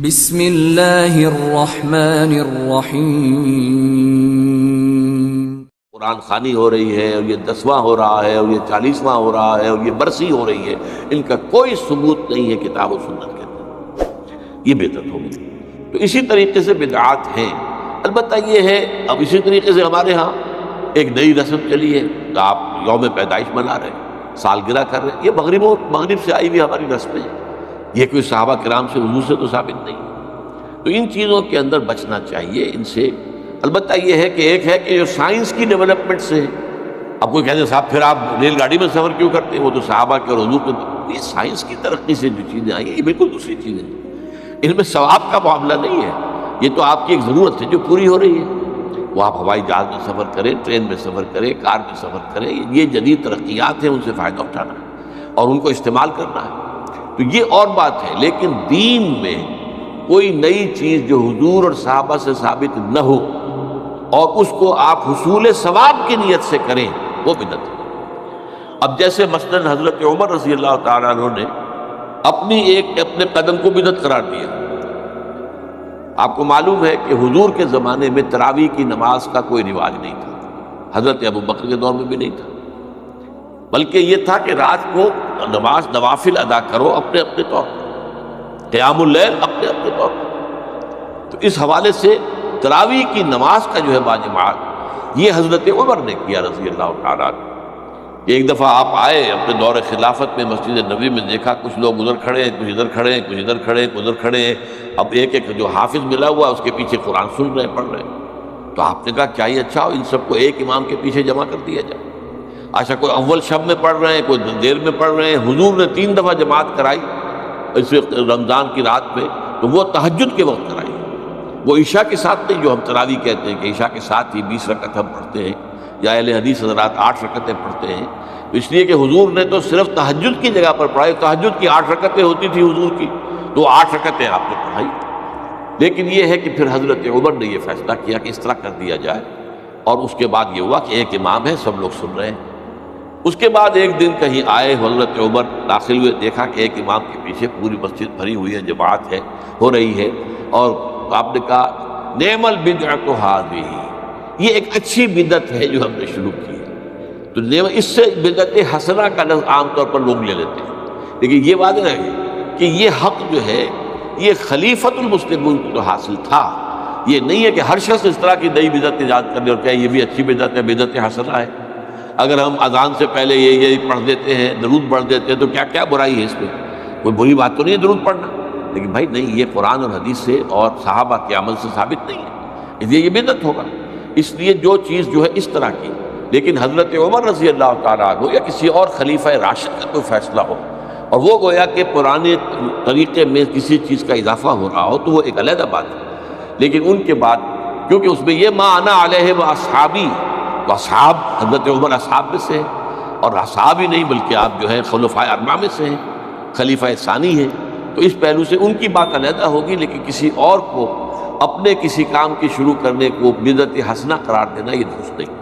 بسم اللہ الرحمن الرحیم۔ قرآن خوانی ہو رہی ہے اور یہ 10واں ہو رہا ہے اور یہ 40واں ہو رہا ہے اور یہ برسی ہو رہی ہے، ان کا کوئی ثبوت نہیں ہے کتاب و سنت کے اندر، یہ بدعت ہوگی۔ تو اسی طریقے سے بدعات ہیں، البتہ یہ ہے اب اسی طریقے سے ہمارے ہاں ایک نئی رسم چلی ہے، تو آپ یوم پیدائش منا رہے ہیں، سالگرہ کر رہے ہیں، یہ مغرب سے آئی ہوئی ہماری رسمیں ہیں، یہ کوئی صحابہ کرام سے حضور سے تو ثابت نہیں۔ تو ان چیزوں کے اندر بچنا چاہیے ان سے۔ البتہ یہ ہے کہ ایک ہے کہ جو سائنس کی ڈیولپمنٹ سے، اب کوئی کہتے ہیں صاحب پھر آپ ریل گاڑی میں سفر کیوں کرتے ہیں، وہ تو صحابہ کے اور حضور کے، یہ سائنس کی ترقی سے جو چیزیں آئی ہیں یہ بالکل دوسری چیزیں ہیں، ان میں ثواب کا معاملہ نہیں ہے، یہ تو آپ کی ایک ضرورت ہے جو پوری ہو رہی ہے۔ وہ آپ ہوائی جہاز میں سفر کریں، ٹرین میں سفر کریں، کار میں سفر کریں، یہ جدید ترقیات ہیں، ان سے فائدہ اٹھانا ہے اور ان کو استعمال کرنا ہے، تو یہ اور بات ہے۔ لیکن دین میں کوئی نئی چیز جو حضور اور صحابہ سے ثابت نہ ہو اور اس کو آپ حصول ثواب کی نیت سے کریں، وہ بدعت ہے۔ اب جیسے مثلاً حضرت عمر رضی اللہ تعالیٰ عنہ نے اپنے قدم کو بدعت قرار دیا۔ آپ کو معلوم ہے کہ حضور کے زمانے میں تراویح کی نماز کا کوئی رواج نہیں تھا، حضرت ابو بکر کے دور میں بھی نہیں تھا، بلکہ یہ تھا کہ رات کو نماز نوافل ادا کرو اپنے اپنے طور پر، قیام اللیل اپنے اپنے طور پر۔ تو اس حوالے سے تراویح کی نماز کا جو ہے باجماعت، یہ حضرت عمر نے کیا رضی اللہ تعالیٰ عنہ۔ ایک دفعہ آپ آئے اپنے دور خلافت میں، مسجد نبوی میں دیکھا کچھ لوگ ادھر کھڑے ہیں، کچھ ادھر کھڑے ہیں، کچھ ادھر کھڑے ہیں، کچھ ادھر کھڑے ہیں، اب ایک ایک جو حافظ ملا ہوا اس کے پیچھے قرآن سن رہے ہیں، پڑھ رہے ہیں۔ تو آپ نے کہا کیا یہ اچھا ہو ان سب کو ایک امام کے پیچھے جمع کر دیا جائے؟ اچھا کوئی اول شب میں پڑھ رہے ہیں، کوئی دیر میں پڑھ رہے ہیں، حضور نے 3 دفعہ جماعت کرائی اس وقت رمضان کی رات میں، تو وہ تہجد کے وقت کرائی، وہ عشاء کے ساتھ نہیں، جو ہم تراویح کہتے ہیں کہ عشاء کے ساتھ ہی 20 رکعت ہم پڑھتے ہیں، یا اہل حدیث حضرات 8 رکعتیں پڑھتے ہیں، اس لیے کہ حضور نے تو صرف تہجد کی جگہ پر پڑھائی، تہجد کی 8 رکعتیں ہوتی تھی حضور کی، تو 8 رکعتیں آپ نے پڑھائی۔ لیکن یہ ہے کہ پھر حضرت عمر نے یہ فیصلہ کیا کہ اس طرح کر دیا جائے، اور اس کے بعد یہ ہوا کہ ایک امام ہے، سب لوگ سن رہے ہیں۔ اس کے بعد ایک دن کہیں آئے حضرت عمر، داخل ہوئے، دیکھا کہ ایک امام کے پیچھے پوری مسجد بھری ہوئی ہے، جماعت ہے، ہو رہی ہے، اور آپ نے کہا نعم البدعۃ ھذہ، یہ ایک اچھی بدعت ہے جو ہم نے شروع کی ہے۔ تو اس سے بدعت حسنہ کا لفظ عام طور پر لوگ لے لیتے ہیں، لیکن یہ واضح ہے کہ یہ حق جو ہے یہ خلیفۃ المسلمین کو تو حاصل تھا، یہ نہیں ہے کہ ہر شخص اس طرح کی نئی بدعت ایجاد کر لے اور کہے یہ بھی اچھی بدعت ہے، بدعت حسنہ ہے۔ اگر ہم اذان سے پہلے یہ پڑھ دیتے ہیں، درود پڑھ دیتے ہیں، تو کیا برائی ہے اس میں؟ کوئی بری بات تو نہیں ہے درود پڑھنا، لیکن بھائی نہیں، یہ قرآن اور حدیث سے اور صحابہ کے عمل سے ثابت نہیں ہے، اس لیے یہ بدعت ہوگا۔ اس لیے جو چیز جو ہے اس طرح کی، لیکن حضرت عمر رضی اللہ تعالیٰ عنہ یا کسی اور خلیفہ راشد کا کوئی فیصلہ ہو اور وہ گویا کہ پرانے طریقے میں کسی چیز کا اضافہ ہو رہا ہو، تو وہ ایک علیحدہ بات ہے۔ لیکن ان کے بعد کیونکہ اس میں یہ ما انا علیہ و اصحابی، تو اصحاب حضرت عمر اصحاب میں سے ہیں، اور اصحاب ہی نہیں بلکہ آپ جو ہے خلفائے اربعہ میں سے ہیں، خلیفہ ثانی ہیں، تو اس پہلو سے ان کی بات علیحدہ ہوگی، لیکن کسی اور کو اپنے کسی کام کی شروع کرنے کو بدعت حسنہ قرار دینا یہ درست نہیں۔